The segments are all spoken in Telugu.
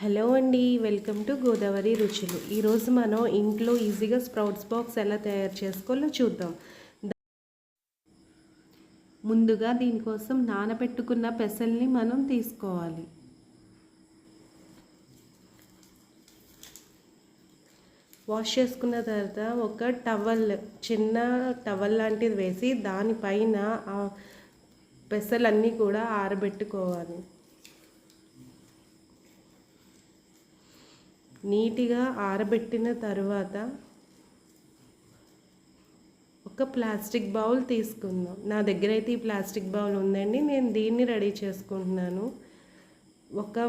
హలో అండి, వెల్కమ్ టు గోదావరి రుచులు. ఈరోజు మనం ఇంట్లో ఈజీగా స్ప్రౌట్స్ బాక్స్ ఎలా తయారు చేసుకోవాలో చూద్దాం. ముందుగా దీనికోసం నానబెట్టుకున్న పెసల్ని మనం తీసుకోవాలి. వాష్ చేసుకున్న తర్వాత ఒక చిన్న టవల్ లాంటిది వేసి దానిపైన ఆ పెసలన్నీ కూడా ఆరబెట్టుకోవాలి. నీట్గా ఆరబెట్టిన తర్వాత ఒక ప్లాస్టిక్ బౌల్ తీసుకుందాం. నా దగ్గర అయితే ఈ ప్లాస్టిక్ బౌల్ ఉందండి, నేను దీన్ని రెడీ చేసుకుంటున్నాను. ఒక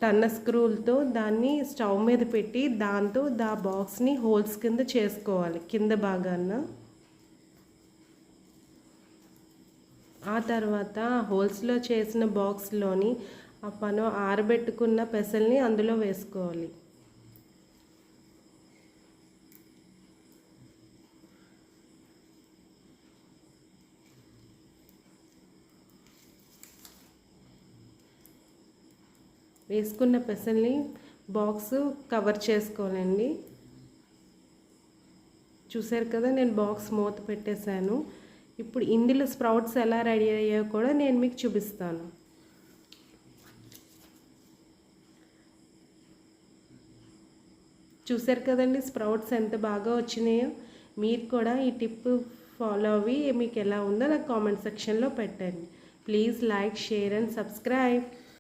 టన్న స్క్రూలతో దాన్ని స్టవ్ మీద పెట్టి దాంతో బాక్స్ని హోల్స్ కింద చేసుకోవాలి కింద భాగాన. ఆ తర్వాత హోల్స్లో చేసిన బాక్స్లోని మనం ఆరబెట్టుకున్న పెసల్ని అందులో వేసుకోవాలి. వేసుకున్న పెసల్ని బాక్స్ కవర్ చేసుకోవాలండి. చూసారు కదా, నేను బాక్స్ మూత పెట్టేశాను. ఇప్పుడు ఇందులో స్ప్రౌట్స్ ఎలా రెడీ అయ్యాయో కూడా నేను మీకు చూపిస్తాను. చూసారు కదండి స్ప్రౌట్స్ ఎంత బాగా వచ్చినాయో. మీరు కూడా ఈ టిప్ ఫాలో అవి మీకు ఎలా ఉందో నాకు కామెంట్ సెక్షన్లో పెట్టండి. Please like, share and subscribe.